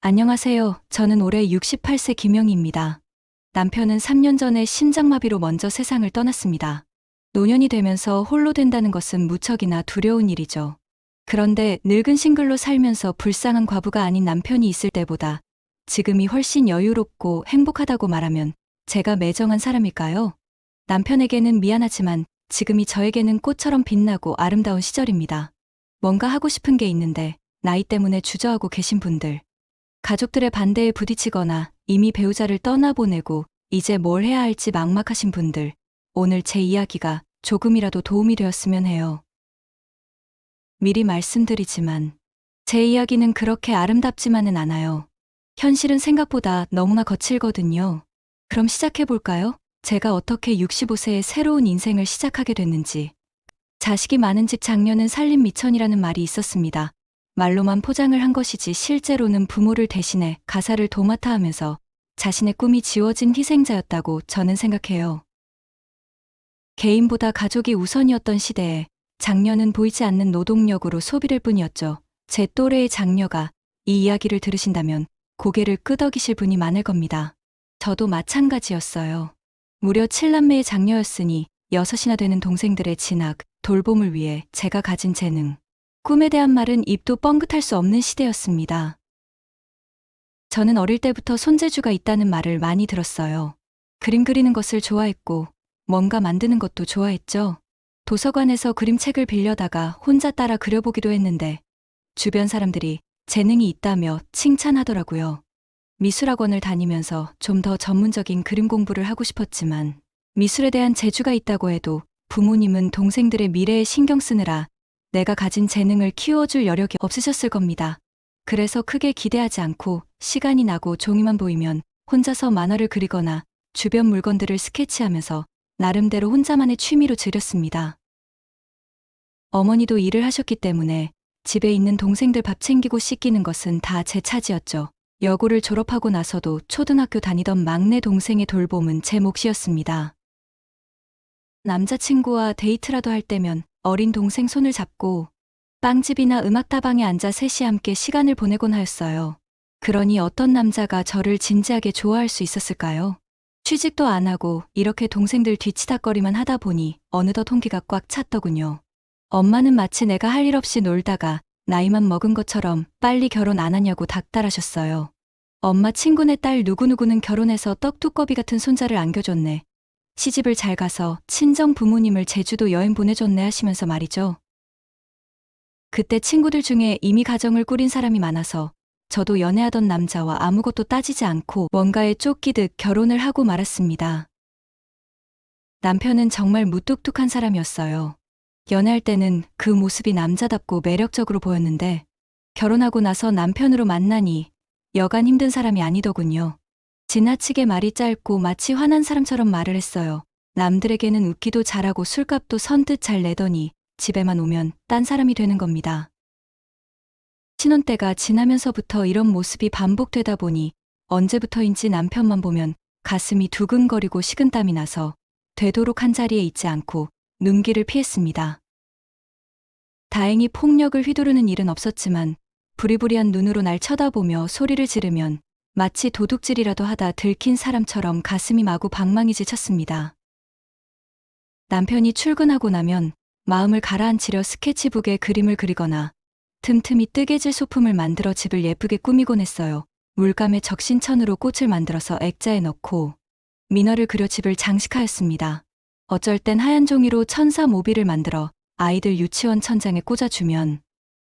안녕하세요. 저는 올해 68세 김영희입니다. 남편은 3년 전에 심장마비로 먼저 세상을 떠났습니다. 노년이 되면서 홀로 된다는 것은 무척이나 두려운 일이죠. 그런데 늙은 싱글로 살면서 불쌍한 과부가 아닌 남편이 있을 때보다 지금이 훨씬 여유롭고 행복하다고 말하면 제가 매정한 사람일까요? 남편에게는 미안하지만 지금이 저에게는 꽃처럼 빛나고 아름다운 시절입니다. 뭔가 하고 싶은 게 있는데 나이 때문에 주저하고 계신 분들, 가족들의 반대에 부딪히거나 이미 배우자를 떠나보내고 이제 뭘 해야 할지 막막하신 분들, 오늘 제 이야기가 조금이라도 도움이 되었으면 해요. 미리 말씀드리지만 제 이야기는 그렇게 아름답지만은 않아요. 현실은 생각보다 너무나 거칠거든요. 그럼 시작해볼까요? 제가 어떻게 65세의 새로운 인생을 시작하게 됐는지. 자식이 많은 집 장녀는 살림 미천이라는 말이 있었습니다. 말로만 포장을 한 것이지 실제로는 부모를 대신해 가사를 도맡아 하면서 자신의 꿈이 지워진 희생자였다고 저는 생각해요. 개인보다 가족이 우선이었던 시대에 장녀는 보이지 않는 노동력으로 소비될 뿐이었죠. 제 또래의 장녀가 이 이야기를 들으신다면 고개를 끄덕이실 분이 많을 겁니다. 저도 마찬가지였어요. 무려 7남매의 장녀였으니 6이나 되는 동생들의 진학, 돌봄을 위해 제가 가진 재능, 꿈에 대한 말은 입도 뻥긋할 수 없는 시대였습니다. 저는 어릴 때부터 손재주가 있다는 말을 많이 들었어요. 그림 그리는 것을 좋아했고 뭔가 만드는 것도 좋아했죠. 도서관에서 그림책을 빌려다가 혼자 따라 그려보기도 했는데 주변 사람들이 재능이 있다며 칭찬하더라고요. 미술학원을 다니면서 좀 더 전문적인 그림 공부를 하고 싶었지만 미술에 대한 재주가 있다고 해도 부모님은 동생들의 미래에 신경 쓰느라 내가 가진 재능을 키워줄 여력이 없으셨을 겁니다. 그래서 크게 기대하지 않고 시간이 나고 종이만 보이면 혼자서 만화를 그리거나 주변 물건들을 스케치하면서 나름대로 혼자만의 취미로 즐겼습니다. 어머니도 일을 하셨기 때문에 집에 있는 동생들 밥 챙기고 씻기는 것은 다 제 차지였죠. 여고를 졸업하고 나서도 초등학교 다니던 막내 동생의 돌봄은 제 몫이었습니다. 남자친구와 데이트라도 할 때면 어린 동생 손을 잡고 빵집이나 음악다방에 앉아 셋이 함께 시간을 보내곤 하였어요. 그러니 어떤 남자가 저를 진지하게 좋아할 수 있었을까요? 취직도 안 하고 이렇게 동생들 뒤치다꺼리만 하다 보니 어느덧 홍기가 꽉 찼더군요. 엄마는 마치 내가 할 일 없이 놀다가 나이만 먹은 것처럼 빨리 결혼 안 하냐고 닥달하셨어요. 엄마 친구네 딸 누구누구는 결혼해서 떡두꺼비 같은 손자를 안겨줬네. 시집을 잘 가서 친정 부모님을 제주도 여행 보내줬네 하시면서 말이죠. 그때 친구들 중에 이미 가정을 꾸린 사람이 많아서 저도 연애하던 남자와 아무것도 따지지 않고 뭔가에 쫓기듯 결혼을 하고 말았습니다. 남편은 정말 무뚝뚝한 사람이었어요. 연애할 때는 그 모습이 남자답고 매력적으로 보였는데 결혼하고 나서 남편으로 만나니 여간 힘든 사람이 아니더군요. 지나치게 말이 짧고 마치 화난 사람처럼 말을 했어요. 남들에게는 웃기도 잘하고 술값도 선뜻 잘 내더니 집에만 오면 딴 사람이 되는 겁니다. 신혼 때가 지나면서부터 이런 모습이 반복되다 보니 언제부터인지 남편만 보면 가슴이 두근거리고 식은땀이 나서 되도록 한자리에 있지 않고 눈길을 피했습니다. 다행히 폭력을 휘두르는 일은 없었지만 부리부리한 눈으로 날 쳐다보며 소리를 지르면 마치 도둑질이라도 하다 들킨 사람처럼 가슴이 마구 방망이질 쳤습니다. 남편이 출근하고 나면 마음을 가라앉히려 스케치북에 그림을 그리거나 틈틈이 뜨개질 소품을 만들어 집을 예쁘게 꾸미곤 했어요. 물감에 적신천으로 꽃을 만들어서 액자에 넣고 민화를 그려 집을 장식하였습니다. 어쩔 땐 하얀 종이로 천사 모비를 만들어 아이들 유치원 천장에 꽂아주면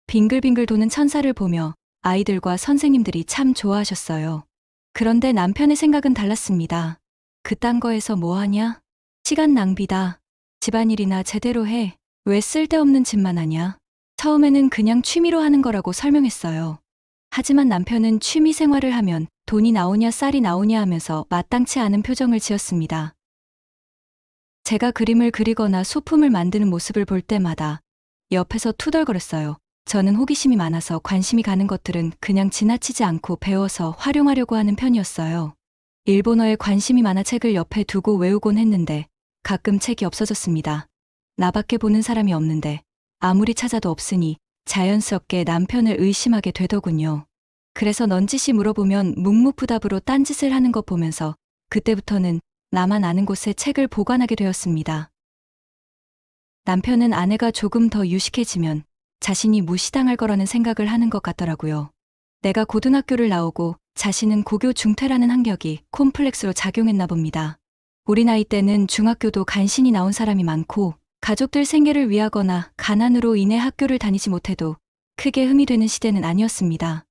빙글빙글 도는 천사를 보며 아이들과 선생님들이 참 좋아하셨어요. 그런데 남편의 생각은 달랐습니다. 그딴 거에서 뭐하냐? 시간 낭비다. 집안일이나 제대로 해. 왜 쓸데없는 짓만 하냐? 처음에는 그냥 취미로 하는 거라고 설명했어요. 하지만 남편은 취미 생활을 하면 돈이 나오냐 쌀이 나오냐 하면서 마땅치 않은 표정을 지었습니다. 제가 그림을 그리거나 소품을 만드는 모습을 볼 때마다 옆에서 투덜거렸어요. 저는 호기심이 많아서 관심이 가는 것들은 그냥 지나치지 않고 배워서 활용하려고 하는 편이었어요. 일본어에 관심이 많아 책을 옆에 두고 외우곤 했는데 가끔 책이 없어졌습니다. 나밖에 보는 사람이 없는데 아무리 찾아도 없으니 자연스럽게 남편을 의심하게 되더군요. 그래서 넌지시 물어보면 묵묵부답으로 딴짓을 하는 것 보면서 그때부터는 나만 아는 곳에 책을 보관하게 되었습니다. 남편은 아내가 조금 더 유식해지면 자신이 무시당할 거라는 생각을 하는 것 같더라고요. 내가 고등학교를 나오고 자신은 고교 중퇴라는 한격이 콤플렉스로 작용했나 봅니다. 우리 나이 때는 중학교도 간신히 나온 사람이 많고 가족들 생계를 위하거나 가난으로 인해 학교를 다니지 못해도 크게 흠이 되는 시대는 아니었습니다.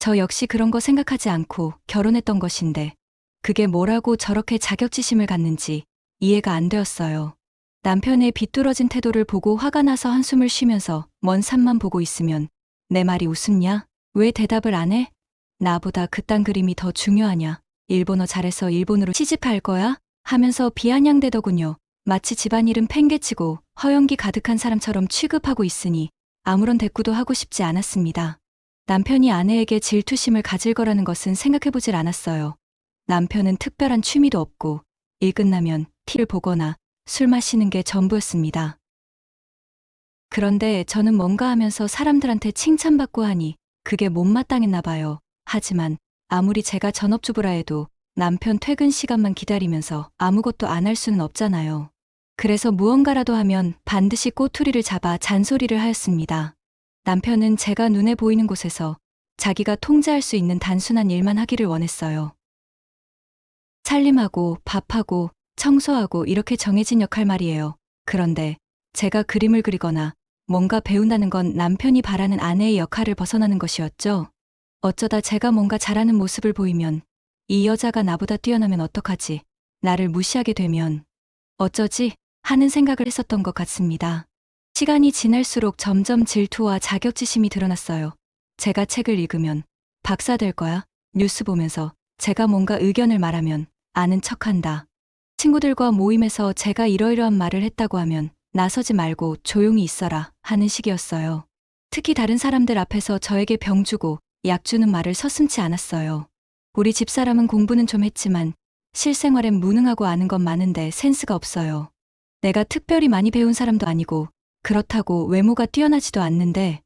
저 역시 그런 거 생각하지 않고 결혼했던 것인데 그게 뭐라고 저렇게 자격지심을 갖는지 이해가 안 되었어요. 남편의 비뚤어진 태도를 보고 화가 나서 한숨을 쉬면서 먼 산만 보고 있으면 내 말이 우습냐? 왜 대답을 안 해? 나보다 그딴 그림이 더 중요하냐? 일본어 잘해서 일본으로 시집갈 거야? 하면서 비아냥대더군요. 마치 집안일은 팽개치고 허영기 가득한 사람처럼 취급하고 있으니 아무런 대꾸도 하고 싶지 않았습니다. 남편이 아내에게 질투심을 가질 거라는 것은 생각해보질 않았어요. 남편은 특별한 취미도 없고 일 끝나면 티를 보거나 술 마시는 게 전부였습니다. 그런데 저는 뭔가 하면서 사람들한테 칭찬받고 하니 그게 못마땅했나 봐요. 하지만 아무리 제가 전업주부라 해도 남편 퇴근 시간만 기다리면서 아무것도 안 할 수는 없잖아요. 그래서 무언가라도 하면 반드시 꼬투리를 잡아 잔소리를 하였습니다. 남편은 제가 눈에 보이는 곳에서 자기가 통제할 수 있는 단순한 일만 하기를 원했어요. 살림하고 밥하고 청소하고 이렇게 정해진 역할 말이에요. 그런데 제가 그림을 그리거나 뭔가 배운다는 건 남편이 바라는 아내의 역할을 벗어나는 것이었죠. 어쩌다 제가 뭔가 잘하는 모습을 보이면 이 여자가 나보다 뛰어나면 어떡하지? 나를 무시하게 되면 어쩌지? 하는 생각을 했었던 것 같습니다. 시간이 지날수록 점점 질투와 자격지심이 드러났어요. 제가 책을 읽으면 박사 될 거야? 뉴스 보면서 제가 뭔가 의견을 말하면 아는 척한다. 친구들과 모임에서 제가 이러이러한 말을 했다고 하면 나서지 말고 조용히 있어라 하는 식이었어요. 특히 다른 사람들 앞에서 저에게 병 주고 약 주는 말을 서슴지 않았어요. 우리 집사람은 공부는 좀 했지만 실생활엔 무능하고 아는 건 많은데 센스가 없어요. 내가 특별히 많이 배운 사람도 아니고 그렇다고 외모가 뛰어나지도 않는데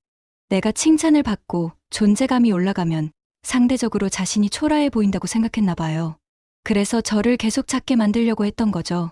내가 칭찬을 받고 존재감이 올라가면 상대적으로 자신이 초라해 보인다고 생각했나 봐요. 그래서 저를 계속 찾게 만들려고 했던 거죠.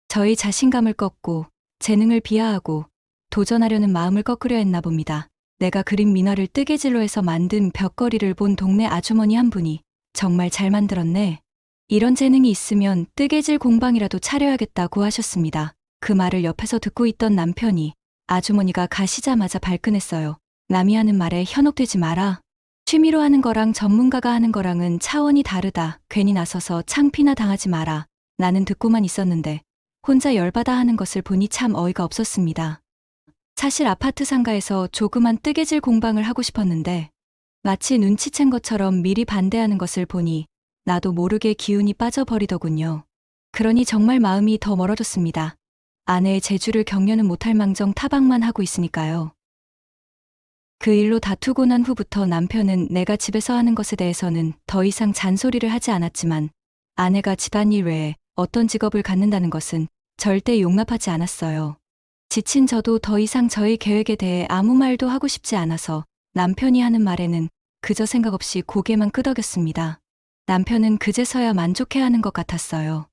저의 자신감을 꺾고 재능을 비하하고 도전하려는 마음을 꺾으려 했나 봅니다. 내가 그린 민화를 뜨개질로 해서 만든 벽걸이를 본 동네 아주머니 한 분이 정말 잘 만들었네. 이런 재능이 있으면 뜨개질 공방이라도 차려야겠다고 하셨습니다. 그 말을 옆에서 듣고 있던 남편이 아주머니가 가시자마자 발끈했어요. 남이 하는 말에 현혹되지 마라. 취미로 하는 거랑 전문가가 하는 거랑은 차원이 다르다. 괜히 나서서 창피나 당하지 마라. 나는 듣고만 있었는데 혼자 열받아 하는 것을 보니 참 어이가 없었습니다. 사실 아파트 상가에서 조그만 뜨개질 공방을 하고 싶었는데 마치 눈치챈 것처럼 미리 반대하는 것을 보니 나도 모르게 기운이 빠져버리더군요. 그러니 정말 마음이 더 멀어졌습니다. 아내의 재주를 격려는 못할 망정 타박만 하고 있으니까요. 그 일로 다투고 난 후부터 남편은 내가 집에서 하는 것에 대해서는 더 이상 잔소리를 하지 않았지만 아내가 집안일 외에 어떤 직업을 갖는다는 것은 절대 용납하지 않았어요. 지친 저도 더 이상 저의 계획에 대해 아무 말도 하고 싶지 않아서 남편이 하는 말에는 그저 생각 없이 고개만 끄덕였습니다. 남편은 그제서야 만족해하는 것 같았어요.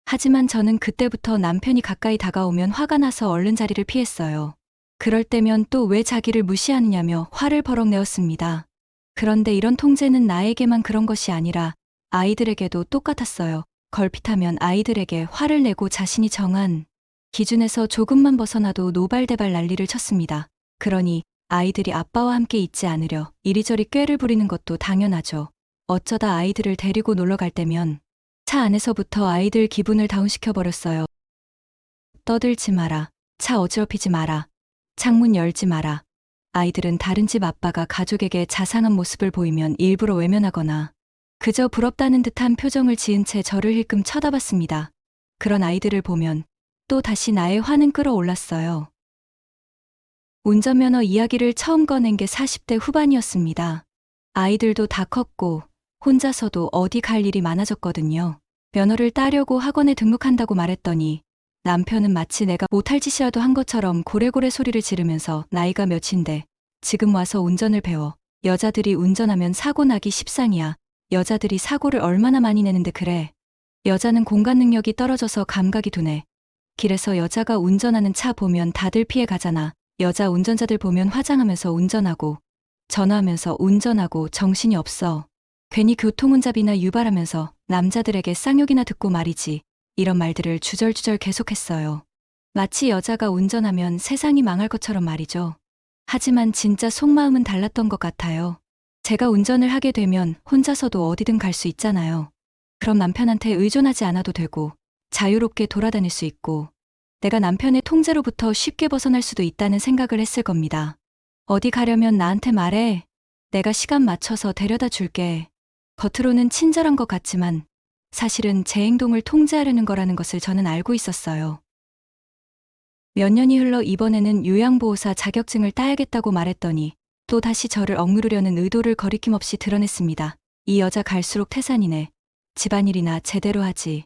하지만 저는 그때부터 남편이 가까이 다가오면 화가 나서 얼른 자리를 피했어요. 그럴 때면 또 왜 자기를 무시하느냐며 화를 버럭 내었습니다. 그런데 이런 통제는 나에게만 그런 것이 아니라 아이들에게도 똑같았어요. 걸핏하면 아이들에게 화를 내고 자신이 정한 기준에서 조금만 벗어나도 노발대발 난리를 쳤습니다. 그러니 아이들이 아빠와 함께 있지 않으려 이리저리 꾀를 부리는 것도 당연하죠. 어쩌다 아이들을 데리고 놀러 갈 때면 차 안에서부터 아이들 기분을 다운시켜버렸어요. 떠들지 마라. 차 어지럽히지 마라. 창문 열지 마라. 아이들은 다른 집 아빠가 가족에게 자상한 모습을 보이면 일부러 외면하거나 그저 부럽다는 듯한 표정을 지은 채 저를 힐끔 쳐다봤습니다. 그런 아이들을 보면 또 다시 나의 화는 끌어올랐어요. 운전면허 이야기를 처음 꺼낸 게 40대 후반이었습니다. 아이들도 다 컸고 혼자서도 어디 갈 일이 많아졌거든요. 면허를 따려고 학원에 등록한다고 말했더니 남편은 마치 내가 못할 짓이라도 한 것처럼 고래고래 소리를 지르면서 나이가 몇인데 지금 와서 운전을 배워. 여자들이 운전하면 사고 나기 십상이야. 여자들이 사고를 얼마나 많이 내는데 그래. 여자는 공간 능력이 떨어져서 감각이 둔해. 길에서 여자가 운전하는 차 보면 다들 피해 가잖아. 여자 운전자들 보면 화장하면서 운전하고, 전화하면서 운전하고 정신이 없어. 괜히 교통운잡이나 유발하면서 남자들에게 쌍욕이나 듣고 말이지. 이런 말들을 주절주절 계속했어요. 마치 여자가 운전하면 세상이 망할 것처럼 말이죠. 하지만 진짜 속마음은 달랐던 것 같아요. 제가 운전을 하게 되면 혼자서도 어디든 갈 수 있잖아요. 그럼 남편한테 의존하지 않아도 되고, 자유롭게 돌아다닐 수 있고, 내가 남편의 통제로부터 쉽게 벗어날 수도 있다는 생각을 했을 겁니다. 어디 가려면 나한테 말해. 내가 시간 맞춰서 데려다 줄게. 겉으로는 친절한 것 같지만 사실은 제 행동을 통제하려는 거라는 것을 저는 알고 있었어요. 몇 년이 흘러 이번에는 요양보호사 자격증을 따야겠다고 말했더니 또 다시 저를 억누르려는 의도를 거리낌 없이 드러냈습니다. 이 여자 갈수록 태산이네. 집안일이나 제대로 하지.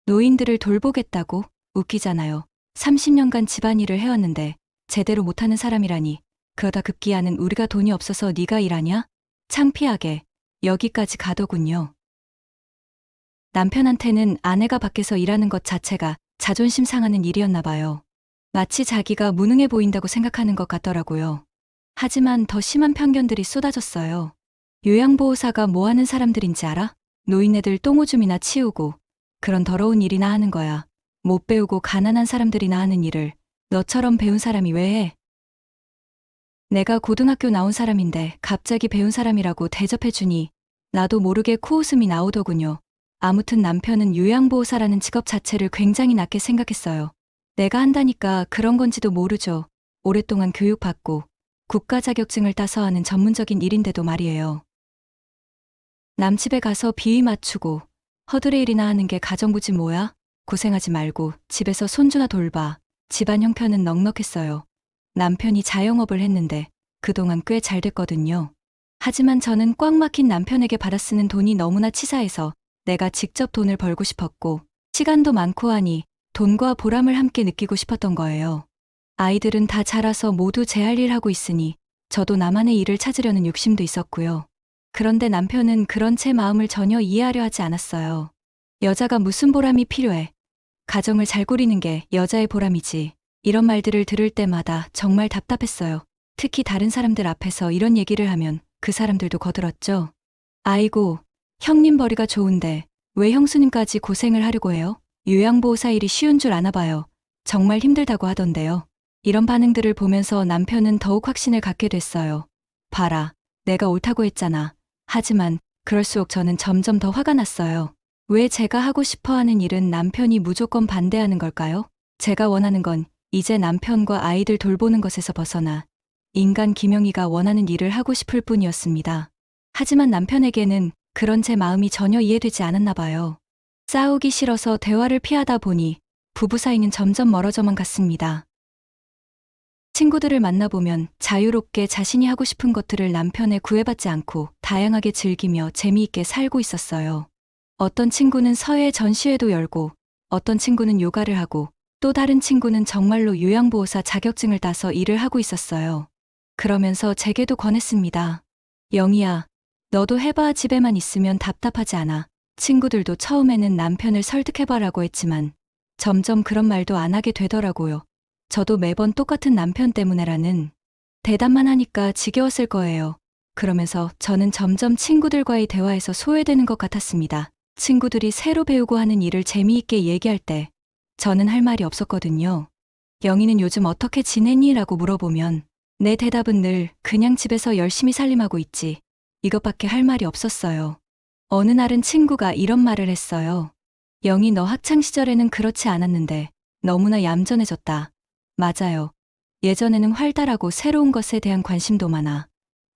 노인들을 돌보겠다고? 웃기잖아요. 30년간 집안일을 해왔는데 제대로 못하는 사람이라니. 그러다 급기야는 우리가 돈이 없어서 네가 일하냐? 창피하게 여기까지 가더군요. 남편한테는 아내가 밖에서 일하는 것 자체가 자존심 상하는 일이었나 봐요. 마치 자기가 무능해 보인다고 생각하는 것 같더라고요. 하지만 더 심한 편견들이 쏟아졌어요. 요양보호사가 뭐 하는 사람들인지 알아? 노인네들 똥오줌이나 치우고 그런 더러운 일이나 하는 거야. 못 배우고 가난한 사람들이나 하는 일을 너처럼 배운 사람이 왜 해? 내가 고등학교 나온 사람인데 갑자기 배운 사람이라고 대접해주니 나도 모르게 코웃음이 나오더군요. 아무튼 남편은 요양보호사라는 직업 자체를 굉장히 낮게 생각했어요. 내가 한다니까 그런 건지도 모르죠. 오랫동안 교육받고 국가 자격증을 따서 하는 전문적인 일인데도 말이에요. 남 집에 가서 비위 맞추고 허드레 일이나 하는 게 가정부지 뭐야? 고생하지 말고 집에서 손주나 돌봐. 집안 형편은 넉넉했어요. 남편이 자영업을 했는데 그동안 꽤 잘 됐거든요. 하지만 저는 꽉 막힌 남편에게 받아 쓰는 돈이 너무나 치사해서 내가 직접 돈을 벌고 싶었고 시간도 많고 하니 돈과 보람을 함께 느끼고 싶었던 거예요. 아이들은 다 자라서 모두 제 할 일 하고 있으니 저도 나만의 일을 찾으려는 욕심도 있었고요. 그런데 남편은 그런 제 마음을 전혀 이해하려 하지 않았어요. 여자가 무슨 보람이 필요해. 가정을 잘 꾸리는 게 여자의 보람이지. 이런 말들을 들을 때마다 정말 답답했어요. 특히 다른 사람들 앞에서 이런 얘기를 하면 그 사람들도 거들었죠. 아이고, 형님 벌이가 좋은데 왜 형수님까지 고생을 하려고 해요? 요양보호사 일이 쉬운 줄 아나 봐요. 정말 힘들다고 하던데요. 이런 반응들을 보면서 남편은 더욱 확신을 갖게 됐어요. 봐라, 내가 옳다고 했잖아. 하지만 그럴수록 저는 점점 더 화가 났어요. 왜 제가 하고 싶어하는 일은 남편이 무조건 반대하는 걸까요? 제가 원하는 건 이제 남편과 아이들 돌보는 것에서 벗어나 인간 김영희가 원하는 일을 하고 싶을 뿐이었습니다. 하지만 남편에게는 그런 제 마음이 전혀 이해되지 않았나 봐요. 싸우기 싫어서 대화를 피하다 보니 부부 사이는 점점 멀어져만 갔습니다. 친구들을 만나보면 자유롭게 자신이 하고 싶은 것들을 남편에 구애받지 않고 다양하게 즐기며 재미있게 살고 있었어요. 어떤 친구는 서예 전시회도 열고 어떤 친구는 요가를 하고 또 다른 친구는 정말로 요양보호사 자격증을 따서 일을 하고 있었어요. 그러면서 제게도 권했습니다. 영희야, 너도 해봐. 집에만 있으면 답답하지 않아. 친구들도 처음에는 남편을 설득해봐라고 했지만 점점 그런 말도 안 하게 되더라고요. 저도 매번 똑같은 남편 때문에라는 대답만 하니까 지겨웠을 거예요. 그러면서 저는 점점 친구들과의 대화에서 소외되는 것 같았습니다. 친구들이 새로 배우고 하는 일을 재미있게 얘기할 때 저는 할 말이 없었거든요. 영희는 요즘 어떻게 지내니? 라고 물어보면 내 대답은 늘 그냥 집에서 열심히 살림하고 있지. 이것밖에 할 말이 없었어요. 어느 날은 친구가 이런 말을 했어요. 영희, 너 학창시절에는 그렇지 않았는데 너무나 얌전해졌다. 맞아요. 예전에는 활달하고 새로운 것에 대한 관심도 많아.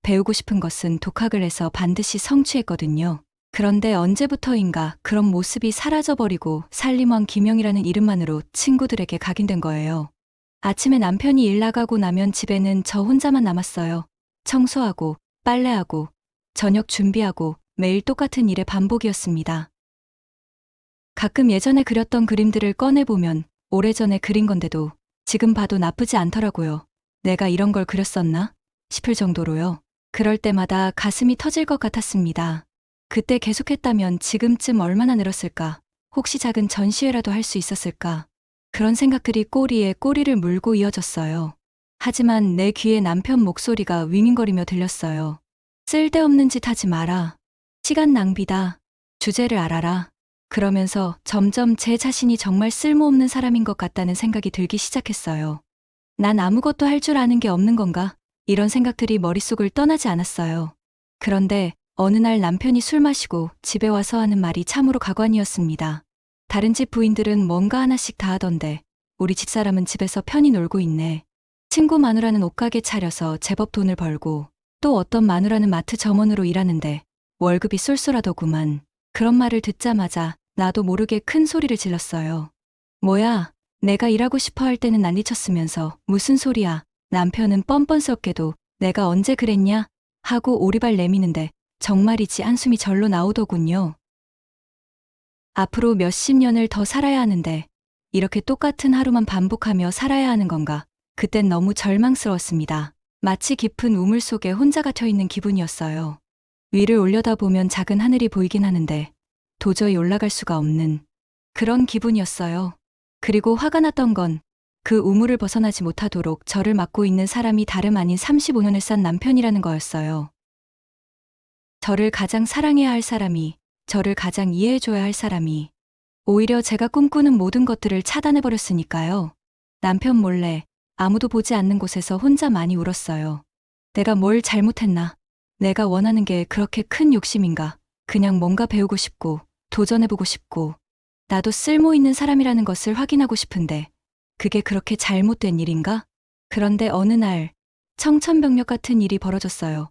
배우고 싶은 것은 독학을 해서 반드시 성취했거든요. 그런데 언제부터인가 그런 모습이 사라져버리고 살림왕 김영이라는 이름만으로 친구들에게 각인된 거예요. 아침에 남편이 일 나가고 나면 집에는 저 혼자만 남았어요. 청소하고 빨래하고 저녁 준비하고 매일 똑같은 일의 반복이었습니다. 가끔 예전에 그렸던 그림들을 꺼내보면 오래전에 그린 건데도 지금 봐도 나쁘지 않더라고요. 내가 이런 걸 그렸었나? 싶을 정도로요. 그럴 때마다 가슴이 터질 것 같았습니다. 그때 계속했다면 지금쯤 얼마나 늘었을까? 혹시 작은 전시회라도 할 수 있었을까? 그런 생각들이 꼬리에 꼬리를 물고 이어졌어요. 하지만 내 귀에 남편 목소리가 윙윙거리며 들렸어요. 쓸데없는 짓 하지 마라. 시간 낭비다. 주제를 알아라. 그러면서 점점 제 자신이 정말 쓸모없는 사람인 것 같다는 생각이 들기 시작했어요. 난 아무것도 할 줄 아는 게 없는 건가? 이런 생각들이 머릿속을 떠나지 않았어요. 그런데 어느 날 남편이 술 마시고 집에 와서 하는 말이 참으로 가관이었습니다. 다른 집 부인들은 뭔가 하나씩 다 하던데 우리 집사람은 집에서 편히 놀고 있네. 친구 마누라는 옷가게 차려서 제법 돈을 벌고 또 어떤 마누라는 마트 점원으로 일하는데 월급이 쏠쏠하더구만. 그런 말을 듣자마자 나도 모르게 큰 소리를 질렀어요. 뭐야, 내가 일하고 싶어 할 때는 난리쳤으면서 무슨 소리야. 남편은 뻔뻔스럽게도 내가 언제 그랬냐? 하고 오리발 내미는데 정말이지 한숨이 절로 나오더군요. 앞으로 몇십 년을 더 살아야 하는데 이렇게 똑같은 하루만 반복하며 살아야 하는 건가? 그땐 너무 절망스러웠습니다. 마치 깊은 우물 속에 혼자 갇혀 있는 기분이었어요. 위를 올려다보면 작은 하늘이 보이긴 하는데 도저히 올라갈 수가 없는 그런 기분이었어요. 그리고 화가 났던 건 그 우물을 벗어나지 못하도록 저를 막고 있는 사람이 다름 아닌 35년을 산 남편이라는 거였어요. 저를 가장 사랑해야 할 사람이, 저를 가장 이해해줘야 할 사람이 오히려 제가 꿈꾸는 모든 것들을 차단해버렸으니까요. 남편 몰래 아무도 보지 않는 곳에서 혼자 많이 울었어요. 내가 뭘 잘못했나? 내가 원하는 게 그렇게 큰 욕심인가? 그냥 뭔가 배우고 싶고 도전해보고 싶고 나도 쓸모 있는 사람이라는 것을 확인하고 싶은데 그게 그렇게 잘못된 일인가? 그런데 어느 날 청천벽력 같은 일이 벌어졌어요.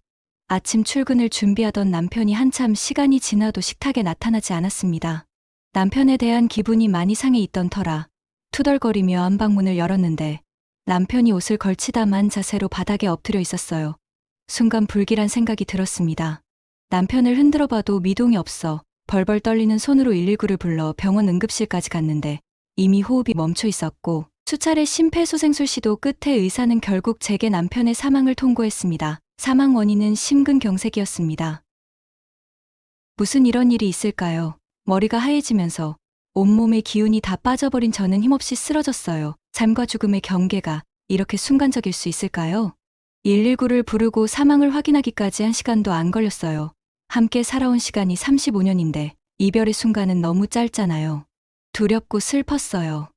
아침 출근을 준비하던 남편이 한참 시간이 지나도 식탁에 나타나지 않았습니다. 남편에 대한 기분이 많이 상해 있던 터라 투덜거리며 안방문을 열었는데 남편이 옷을 걸치다만 자세로 바닥에 엎드려 있었어요. 순간 불길한 생각이 들었습니다. 남편을 흔들어 봐도 미동이 없어 벌벌 떨리는 손으로 119를 불러 병원 응급실까지 갔는데 이미 호흡이 멈춰 있었고 수차례 심폐소생술 시도 끝에 의사는 결국 제게 남편의 사망을 통보했습니다. 사망 원인은 심근경색이었습니다. 무슨 이런 일이 있을까요? 머리가 하얘지면서 온몸의 기운이 다 빠져버린 저는 힘없이 쓰러졌어요. 삶과 죽음의 경계가 이렇게 순간적일 수 있을까요? 119를 부르고 사망을 확인하기까지 1시간도 안 걸렸어요. 함께 살아온 시간이 35년인데 이별의 순간은 너무 짧잖아요. 두렵고 슬펐어요.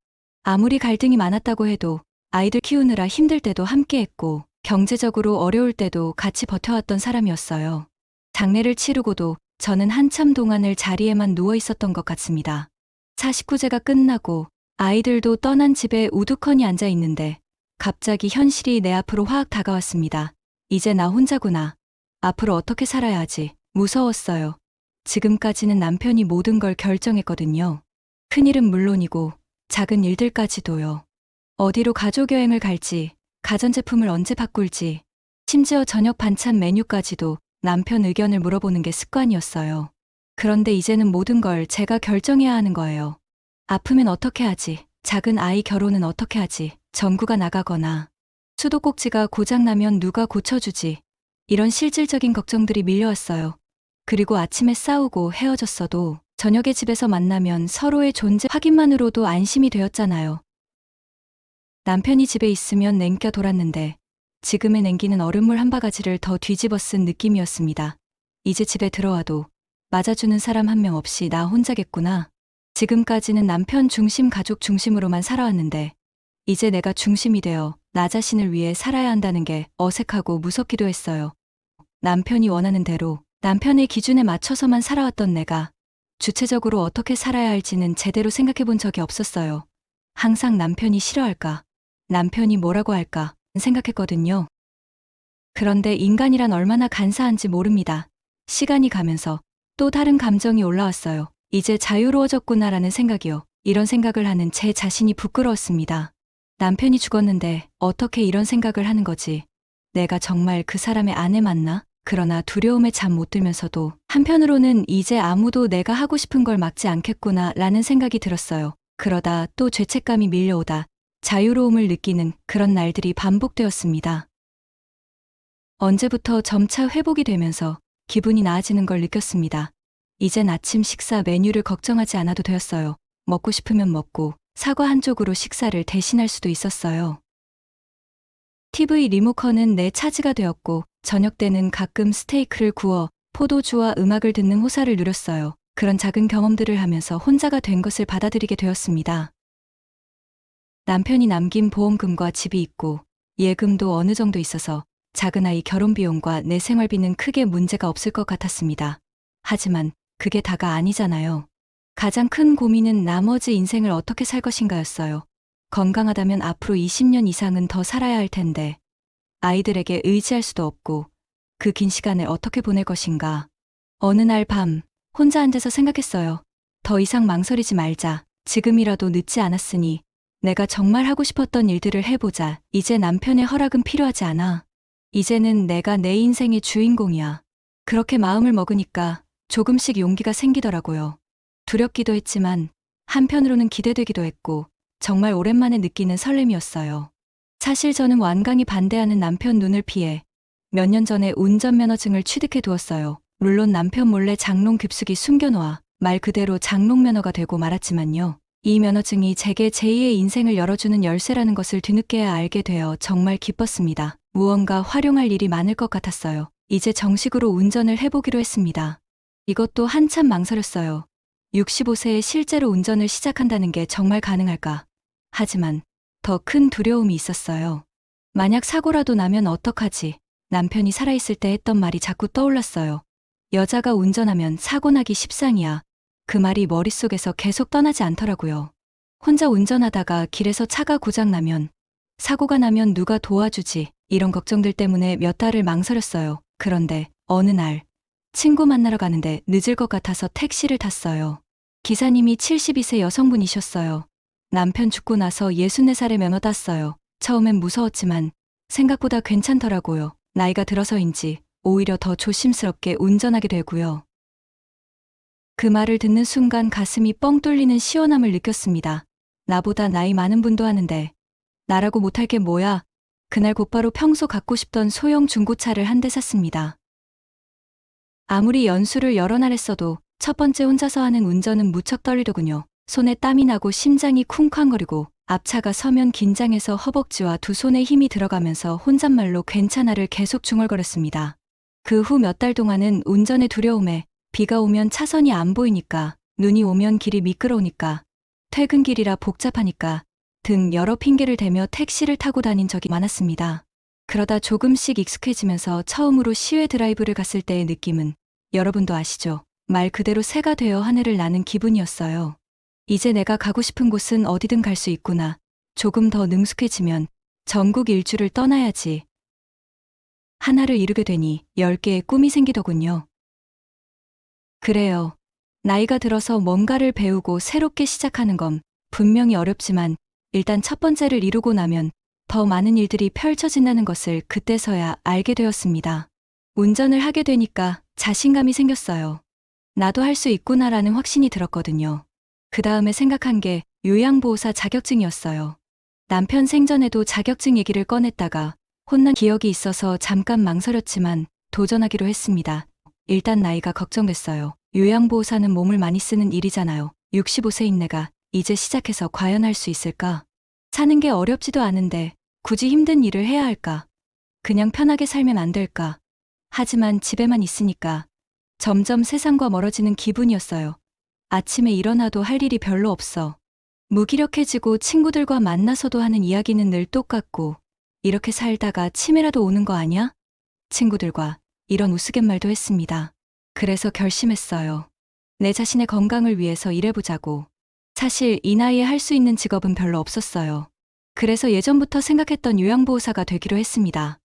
아무리 갈등이 많았다고 해도 아이들 키우느라 힘들 때도 함께했고 경제적으로 어려울 때도 같이 버텨왔던 사람이었어요. 장례를 치르고도 저는 한참 동안을 자리에만 누워 있었던 것 같습니다. 49제가 끝나고 아이들도 떠난 집에 우두커니 앉아 있는데 갑자기 현실이 내 앞으로 확 다가왔습니다. 이제 나 혼자구나. 앞으로 어떻게 살아야 하지? 무서웠어요. 지금까지는 남편이 모든 걸 결정했거든요. 큰일은 물론이고 작은 일들까지도요. 어디로 가족여행을 갈지, 가전제품을 언제 바꿀지, 심지어 저녁 반찬 메뉴까지도 남편 의견을 물어보는 게 습관이었어요. 그런데 이제는 모든 걸 제가 결정해야 하는 거예요. 아프면 어떻게 하지? 작은 아이 결혼은 어떻게 하지? 전구가 나가거나 수도꼭지가 고장나면 누가 고쳐주지? 이런 실질적인 걱정들이 밀려왔어요. 그리고 아침에 싸우고 헤어졌어도 저녁에 집에서 만나면 서로의 존재 확인만으로도 안심이 되었잖아요. 남편이 집에 있으면 냉겨 돌았는데 지금의 냉기는 얼음물 한 바가지를 더 뒤집어 쓴 느낌이었습니다. 이제 집에 들어와도 맞아주는 사람 한 명 없이 나 혼자겠구나. 지금까지는 남편 중심 가족 중심으로만 살아왔는데 이제 내가 중심이 되어 나 자신을 위해 살아야 한다는 게 어색하고 무섭기도 했어요. 남편이 원하는 대로 남편의 기준에 맞춰서만 살아왔던 내가 주체적으로 어떻게 살아야 할지는 제대로 생각해 본 적이 없었어요. 항상 남편이 싫어할까, 남편이 뭐라고 할까 생각했거든요. 그런데 인간이란 얼마나 간사한지 모릅니다. 시간이 가면서 또 다른 감정이 올라왔어요. 이제 자유로워졌구나라는 생각이요. 이런 생각을 하는 제 자신이 부끄러웠습니다. 남편이 죽었는데 어떻게 이런 생각을 하는 거지? 내가 정말 그 사람의 아내 맞나? 그러나 두려움에 잠 못 들면서도 한편으로는 이제 아무도 내가 하고 싶은 걸 막지 않겠구나 라는 생각이 들었어요. 그러다 또 죄책감이 밀려오다 자유로움을 느끼는 그런 날들이 반복되었습니다. 언제부터 점차 회복이 되면서 기분이 나아지는 걸 느꼈습니다. 이젠 아침 식사 메뉴를 걱정하지 않아도 되었어요. 먹고 싶으면 먹고 사과 한 쪽으로 식사를 대신할 수도 있었어요. TV 리모컨은 내 차지가 되었고 저녁 때는 가끔 스테이크를 구워 포도주와 음악을 듣는 호사를 누렸어요. 그런 작은 경험들을 하면서 혼자가 된 것을 받아들이게 되었습니다. 남편이 남긴 보험금과 집이 있고 예금도 어느 정도 있어서 작은아이 결혼비용과 내 생활비는 크게 문제가 없을 것 같았습니다. 하지만 그게 다가 아니잖아요. 가장 큰 고민은 나머지 인생을 어떻게 살 것인가였어요. 건강하다면 앞으로 20년 이상은 더 살아야 할 텐데 아이들에게 의지할 수도 없고 그 긴 시간을 어떻게 보낼 것인가. 어느 날 밤 혼자 앉아서 생각했어요. 더 이상 망설이지 말자. 지금이라도 늦지 않았으니 내가 정말 하고 싶었던 일들을 해보자. 이제 남편의 허락은 필요하지 않아. 이제는 내가 내 인생의 주인공이야. 그렇게 마음을 먹으니까 조금씩 용기가 생기더라고요. 두렵기도 했지만 한편으로는 기대되기도 했고 정말 오랜만에 느끼는 설렘이었어요. 사실 저는 완강히 반대하는 남편 눈을 피해 몇 년 전에 운전면허증을 취득해 두었어요. 물론 남편 몰래 장롱 깊숙이 숨겨놓아 말 그대로 장롱면허가 되고 말았지만요. 이 면허증이 제게 제2의 인생을 열어주는 열쇠라는 것을 뒤늦게야 알게 되어 정말 기뻤습니다. 무언가 활용할 일이 많을 것 같았어요. 이제 정식으로 운전을 해보기로 했습니다. 이것도 한참 망설였어요. 65세에 실제로 운전을 시작한다는 게 정말 가능할까? 하지만 더 큰 두려움이 있었어요. 만약 사고라도 나면 어떡하지? 남편이 살아있을 때 했던 말이 자꾸 떠올랐어요. 여자가 운전하면 사고 나기 십상이야. 그 말이 머릿속에서 계속 떠나지 않더라고요. 혼자 운전하다가 길에서 차가 고장나면, 사고가 나면 누가 도와주지? 이런 걱정들 때문에 몇 달을 망설였어요. 그런데 어느 날 친구 만나러 가는데 늦을 것 같아서 택시를 탔어요. 기사님이 72세 여성분이셨어요. 남편 죽고 나서 64살에 면허 땄어요. 처음엔 무서웠지만 생각보다 괜찮더라고요. 나이가 들어서인지 오히려 더 조심스럽게 운전하게 되고요. 그 말을 듣는 순간 가슴이 뻥 뚫리는 시원함을 느꼈습니다. 나보다 나이 많은 분도 하는데 나라고 못할 게 뭐야? 그날 곧바로 평소 갖고 싶던 소형 중고차를 한 대 샀습니다. 아무리 연수를 여러 날 했어도 첫 번째 혼자서 하는 운전은 무척 떨리더군요. 손에 땀이 나고 심장이 쿵쾅거리고 앞차가 서면 긴장해서 허벅지와 두 손에 힘이 들어가면서 혼잣말로 괜찮아를 계속 중얼거렸습니다. 그 후 몇 달 동안은 운전의 두려움에 비가 오면 차선이 안 보이니까, 눈이 오면 길이 미끄러우니까, 퇴근길이라 복잡하니까 등 여러 핑계를 대며 택시를 타고 다닌 적이 많았습니다. 그러다 조금씩 익숙해지면서 처음으로 시외 드라이브를 갔을 때의 느낌은 여러분도 아시죠? 말 그대로 새가 되어 하늘을 나는 기분이었어요. 이제 내가 가고 싶은 곳은 어디든 갈 수 있구나. 조금 더 능숙해지면 전국 일주를 떠나야지. 하나를 이루게 되니 10개의 꿈이 생기더군요. 그래요. 나이가 들어서 뭔가를 배우고 새롭게 시작하는 건 분명히 어렵지만 일단 첫 번째를 이루고 나면 더 많은 일들이 펼쳐진다는 것을 그때서야 알게 되었습니다. 운전을 하게 되니까 자신감이 생겼어요. 나도 할 수 있구나라는 확신이 들었거든요. 그 다음에 생각한 게 요양보호사 자격증이었어요. 남편 생전에도 자격증 얘기를 꺼냈다가 혼난 기억이 있어서 잠깐 망설였지만 도전하기로 했습니다. 일단 나이가 걱정됐어요. 요양보호사는 몸을 많이 쓰는 일이잖아요. 65세인 내가 이제 시작해서 과연 할 수 있을까? 사는 게 어렵지도 않은데 굳이 힘든 일을 해야 할까? 그냥 편하게 살면 안 될까? 하지만 집에만 있으니까 점점 세상과 멀어지는 기분이었어요. 아침에 일어나도 할 일이 별로 없어. 무기력해지고 친구들과 만나서도 하는 이야기는 늘 똑같고 이렇게 살다가 치매라도 오는 거 아니야? 친구들과 이런 우스갯말도 했습니다. 그래서 결심했어요. 내 자신의 건강을 위해서 일해보자고. 사실 이 나이에 할 수 있는 직업은 별로 없었어요. 그래서 예전부터 생각했던 요양보호사가 되기로 했습니다.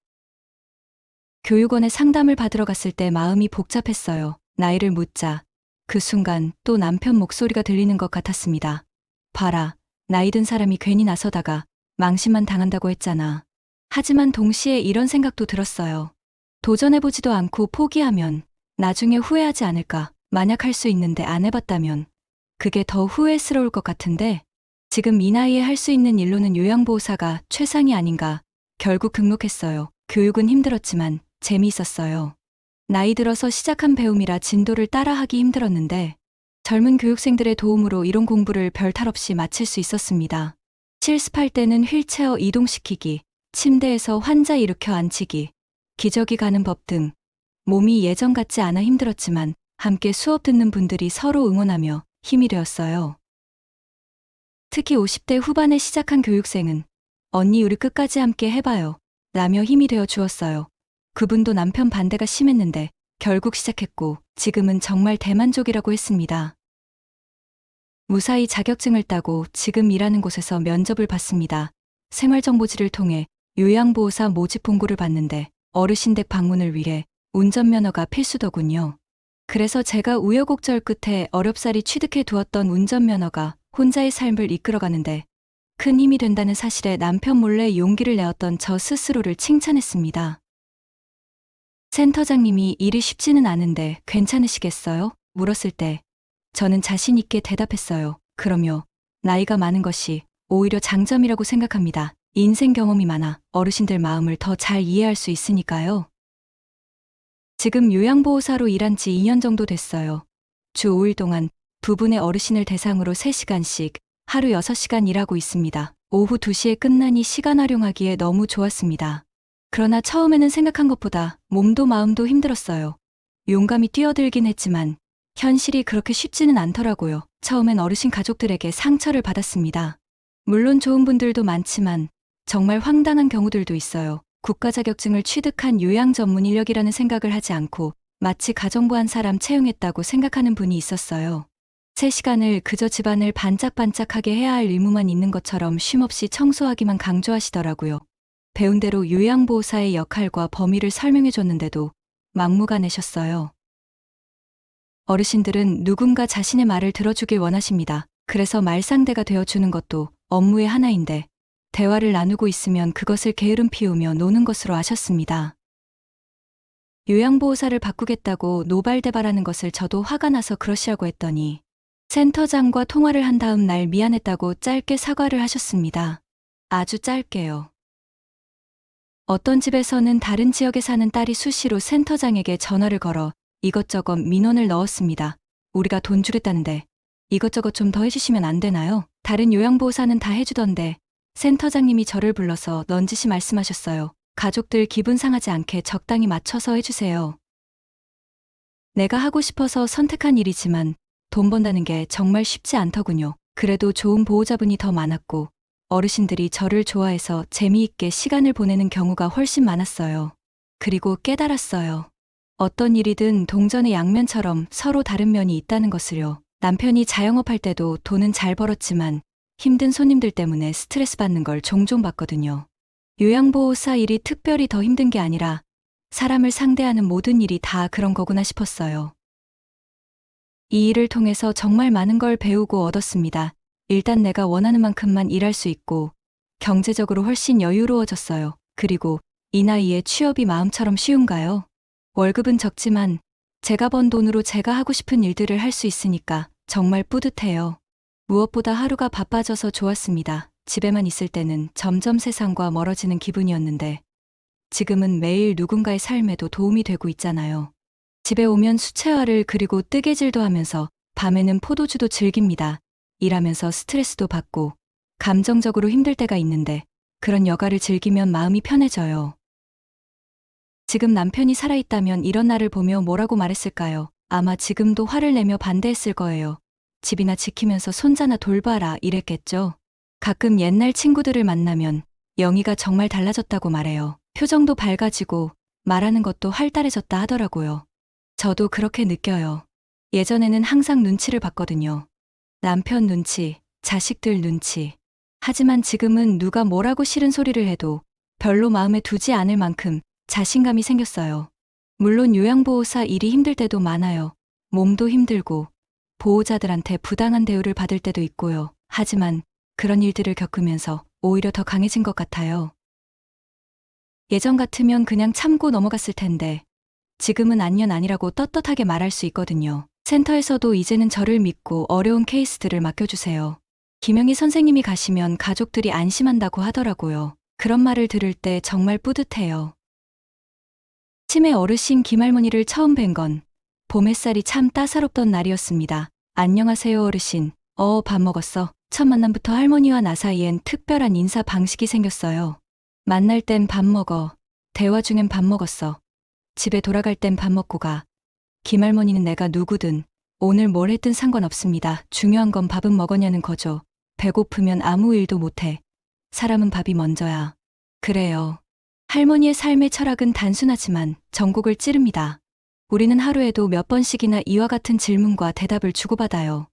교육원에 상담을 받으러 갔을 때 마음이 복잡했어요. 나이를 묻자 그 순간 또 남편 목소리가 들리는 것 같았습니다. 봐라, 나이 든 사람이 괜히 나서다가 망신만 당한다고 했잖아. 하지만 동시에 이런 생각도 들었어요. 도전해보지도 않고 포기하면 나중에 후회하지 않을까. 만약 할 수 있는데 안 해봤다면 그게 더 후회스러울 것 같은데 지금 이 나이에 할 수 있는 일로는 요양보호사가 최상이 아닌가. 결국 등록했어요. 교육은 힘들었지만 재미있었어요. 나이 들어서 시작한 배움이라 진도를 따라하기 힘들었는데 젊은 교육생들의 도움으로 이론 공부를 별탈 없이 마칠 수 있었습니다. 실습할 때는 휠체어 이동시키기, 침대에서 환자 일으켜 앉히기, 기저귀 가는 법 등 몸이 예전 같지 않아 힘들었지만 함께 수업 듣는 분들이 서로 응원하며 힘이 되었어요. 특히 50대 후반에 시작한 교육생은 언니 우리 끝까지 함께 해봐요 라며 힘이 되어 주었어요. 그분도 남편 반대가 심했는데 결국 시작했고 지금은 정말 대만족이라고 했습니다. 무사히 자격증을 따고 지금 일하는 곳에서 면접을 봤습니다. 생활정보지를 통해 요양보호사 모집 공고를 봤는데 어르신 댁 방문을 위해 운전면허가 필수더군요. 그래서 제가 우여곡절 끝에 어렵사리 취득해 두었던 운전면허가 혼자의 삶을 이끌어가는데 큰 힘이 된다는 사실에 남편 몰래 용기를 내었던 저 스스로를 칭찬했습니다. 센터장님이 일이 쉽지는 않은데 괜찮으시겠어요? 물었을 때 저는 자신 있게 대답했어요. 그럼요. 나이가 많은 것이 오히려 장점이라고 생각합니다. 인생 경험이 많아 어르신들 마음을 더 잘 이해할 수 있으니까요. 지금 요양보호사로 일한 지 2년 정도 됐어요. 주 5일 동안 두 분의 어르신을 대상으로 3시간씩 하루 6시간 일하고 있습니다. 오후 2시에 끝나니 시간 활용하기에 너무 좋았습니다. 그러나 처음에는 생각한 것보다 몸도 마음도 힘들었어요. 용감히 뛰어들긴 했지만 현실이 그렇게 쉽지는 않더라고요. 처음엔 어르신 가족들에게 상처를 받았습니다. 물론 좋은 분들도 많지만 정말 황당한 경우들도 있어요. 국가 자격증을 취득한 요양 전문 인력이라는 생각을 하지 않고 마치 가정부 한 사람 채용했다고 생각하는 분이 있었어요. 3시간을 그저 집안을 반짝반짝하게 해야 할 의무만 있는 것처럼 쉼없이 청소하기만 강조하시더라고요. 배운 대로 요양보호사의 역할과 범위를 설명해 줬는데도 막무가내셨어요. 어르신들은 누군가 자신의 말을 들어주길 원하십니다. 그래서 말상대가 되어주는 것도 업무의 하나인데 대화를 나누고 있으면 그것을 게으름 피우며 노는 것으로 아셨습니다. 요양보호사를 바꾸겠다고 노발대발하는 것을 저도 화가 나서 그러시라고 했더니 센터장과 통화를 한 다음 날 미안했다고 짧게 사과를 하셨습니다. 아주 짧게요. 어떤 집에서는 다른 지역에 사는 딸이 수시로 센터장에게 전화를 걸어 이것저것 민원을 넣었습니다. 우리가 돈 주겠다는데 이것저것 좀 더 해주시면 안 되나요? 다른 요양보호사는 다 해주던데 센터장님이 저를 불러서 넌지시 말씀하셨어요. 가족들 기분 상하지 않게 적당히 맞춰서 해주세요. 내가 하고 싶어서 선택한 일이지만 돈 번다는 게 정말 쉽지 않더군요. 그래도 좋은 보호자분이 더 많았고 어르신들이 저를 좋아해서 재미있게 시간을 보내는 경우가 훨씬 많았어요. 그리고 깨달았어요. 어떤 일이든 동전의 양면처럼 서로 다른 면이 있다는 것을요. 남편이 자영업할 때도 돈은 잘 벌었지만 힘든 손님들 때문에 스트레스 받는 걸 종종 봤거든요. 요양보호사 일이 특별히 더 힘든 게 아니라 사람을 상대하는 모든 일이 다 그런 거구나 싶었어요. 이 일을 통해서 정말 많은 걸 배우고 얻었습니다. 일단 내가 원하는 만큼만 일할 수 있고 경제적으로 훨씬 여유로워졌어요. 그리고 이 나이에 취업이 마음처럼 쉬운가요? 월급은 적지만 제가 번 돈으로 제가 하고 싶은 일들을 할 수 있으니까 정말 뿌듯해요. 무엇보다 하루가 바빠져서 좋았습니다. 집에만 있을 때는 점점 세상과 멀어지는 기분이었는데 지금은 매일 누군가의 삶에도 도움이 되고 있잖아요. 집에 오면 수채화를 그리고 뜨개질도 하면서 밤에는 포도주도 즐깁니다. 일하면서 스트레스도 받고 감정적으로 힘들 때가 있는데 그런 여가를 즐기면 마음이 편해져요. 지금 남편이 살아있다면 이런 나를 보며 뭐라고 말했을까요? 아마 지금도 화를 내며 반대했을 거예요. 집이나 지키면서 손자나 돌봐라 이랬겠죠. 가끔 옛날 친구들을 만나면 영희가 정말 달라졌다고 말해요. 표정도 밝아지고 말하는 것도 활달해졌다 하더라고요. 저도 그렇게 느껴요. 예전에는 항상 눈치를 봤거든요. 남편 눈치, 자식들 눈치. 하지만 지금은 누가 뭐라고 싫은 소리를 해도 별로 마음에 두지 않을 만큼 자신감이 생겼어요. 물론 요양보호사 일이 힘들 때도 많아요. 몸도 힘들고 보호자들한테 부당한 대우를 받을 때도 있고요. 하지만 그런 일들을 겪으면서 오히려 더 강해진 것 같아요. 예전 같으면 그냥 참고 넘어갔을 텐데 지금은 아니라고 떳떳하게 말할 수 있거든요. 센터에서도 이제는 저를 믿고 어려운 케이스들을 맡겨주세요. 김영희 선생님이 가시면 가족들이 안심한다고 하더라고요. 그런 말을 들을 때 정말 뿌듯해요. 치매 어르신 김할머니를 처음 뵌 건 봄 햇살이 참 따사롭던 날이었습니다. 안녕하세요 어르신. 밥 먹었어. 첫 만남부터 할머니와 나 사이엔 특별한 인사 방식이 생겼어요. 만날 땐 밥 먹어. 대화 중엔 밥 먹었어. 집에 돌아갈 땐 밥 먹고 가. 김할머니는 내가 누구든 오늘 뭘 했든 상관없습니다. 중요한 건 밥은 먹었냐는 거죠. 배고프면 아무 일도 못해. 사람은 밥이 먼저야. 그래요. 할머니의 삶의 철학은 단순하지만 전곡을 찌릅니다. 우리는 하루에도 몇 번씩이나 이와 같은 질문과 대답을 주고받아요.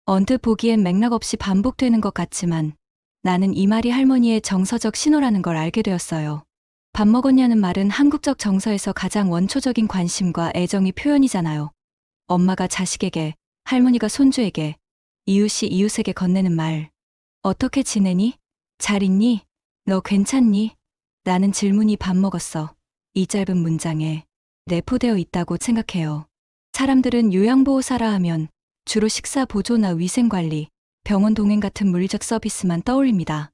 언뜻 보기엔 맥락 없이 반복되는 것 같지만 나는 이 말이 할머니의 정서적 신호라는 걸 알게 되었어요. 밥 먹었냐는 말은 한국적 정서에서 가장 원초적인 관심과 애정의 표현이잖아요. 엄마가 자식에게, 할머니가 손주에게, 이웃이 이웃에게 건네는 말. 어떻게 지내니? 잘 있니? 너 괜찮니? 라는 질문이 밥 먹었어. 이 짧은 문장에 내포되어 있다고 생각해요. 사람들은 요양보호사라 하면 주로 식사 보조나 위생관리, 병원 동행 같은 물리적 서비스만 떠올립니다.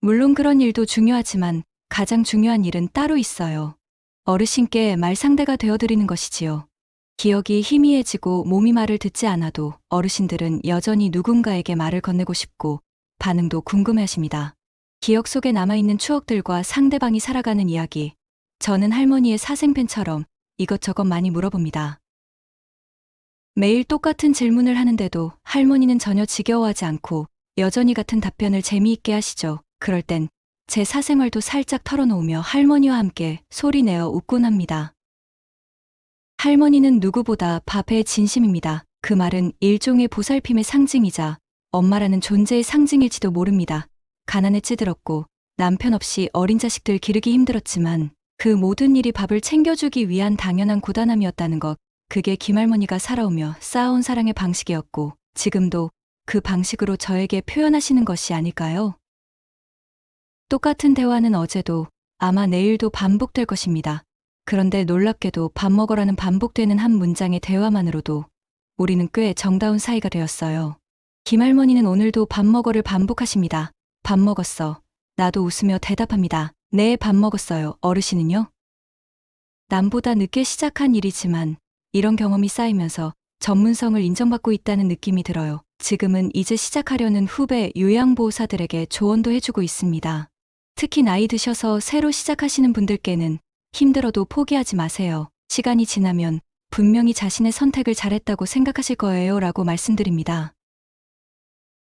물론 그런 일도 중요하지만 가장 중요한 일은 따로 있어요. 어르신께 말 상대가 되어드리는 것이지요. 기억이 희미해지고 몸이 말을 듣지 않아도 어르신들은 여전히 누군가에게 말을 건네고 싶고 반응도 궁금해하십니다. 기억 속에 남아있는 추억들과 상대방이 살아가는 이야기. 저는 할머니의 사생팬처럼 이것저것 많이 물어봅니다. 매일 똑같은 질문을 하는데도 할머니는 전혀 지겨워하지 않고 여전히 같은 답변을 재미있게 하시죠. 그럴 땐 제 사생활도 살짝 털어놓으며 할머니와 함께 소리내어 웃곤 합니다. 할머니는 누구보다 밥에 진심입니다. 그 말은 일종의 보살핌의 상징이자 엄마라는 존재의 상징일지도 모릅니다. 가난에 찌들었고 남편 없이 어린 자식들 기르기 힘들었지만 그 모든 일이 밥을 챙겨주기 위한 당연한 고단함이었다는 것. 그게 김할머니가 살아오며 쌓아온 사랑의 방식이었고 지금도 그 방식으로 저에게 표현하시는 것이 아닐까요? 똑같은 대화는 어제도 아마 내일도 반복될 것입니다. 그런데 놀랍게도 밥 먹어라는 반복되는 한 문장의 대화만으로도 우리는 꽤 정다운 사이가 되었어요. 김할머니는 오늘도 밥 먹어를 반복하십니다. 밥 먹었어. 나도 웃으며 대답합니다. 네, 밥 먹었어요. 어르신은요? 남보다 늦게 시작한 일이지만 이런 경험이 쌓이면서 전문성을 인정받고 있다는 느낌이 들어요. 지금은 이제 시작하려는 후배 요양보호사들에게 조언도 해주고 있습니다. 특히 나이 드셔서 새로 시작하시는 분들께는 힘들어도 포기하지 마세요. 시간이 지나면 분명히 자신의 선택을 잘했다고 생각하실 거예요 라고 말씀드립니다.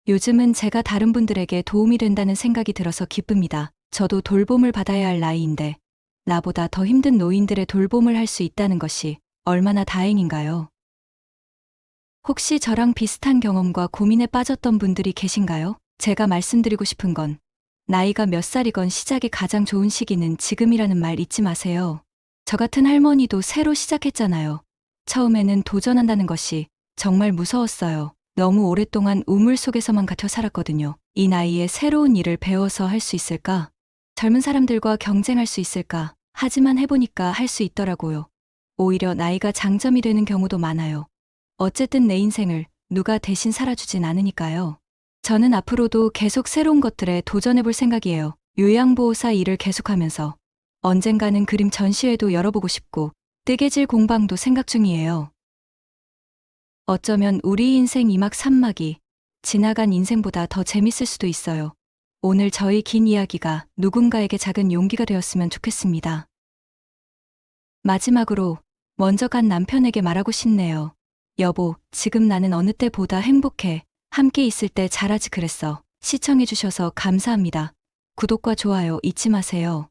요즘은 제가 다른 분들에게 도움이 된다는 생각이 들어서 기쁩니다. 저도 돌봄을 받아야 할 나이인데 나보다 더 힘든 노인들의 돌봄을 할 수 있다는 것이 얼마나 다행인가요? 혹시 저랑 비슷한 경험과 고민에 빠졌던 분들이 계신가요? 제가 말씀드리고 싶은 건 나이가 몇 살이건 시작이 가장 좋은 시기는 지금이라는 말 잊지 마세요. 저 같은 할머니도 새로 시작했잖아요. 처음에는 도전한다는 것이 정말 무서웠어요. 너무 오랫동안 우물 속에서만 갇혀 살았거든요. 이 나이에 새로운 일을 배워서 할 수 있을까? 젊은 사람들과 경쟁할 수 있을까? 하지만 해보니까 할 수 있더라고요. 오히려 나이가 장점이 되는 경우도 많아요. 어쨌든 내 인생을 누가 대신 살아주진 않으니까요. 저는 앞으로도 계속 새로운 것들에 도전해볼 생각이에요. 요양보호사 일을 계속하면서 언젠가는 그림 전시회도 열어보고 싶고 뜨개질 공방도 생각 중이에요. 어쩌면 우리 인생 2막 3막이 지나간 인생보다 더 재밌을 수도 있어요. 오늘 저희 긴 이야기가 누군가에게 작은 용기가 되었으면 좋겠습니다. 마지막으로 먼저 간 남편에게 말하고 싶네요. 여보, 지금 나는 어느 때보다 행복해. 함께 있을 때 잘하지 그랬어. 시청해주셔서 감사합니다. 구독과 좋아요 잊지 마세요.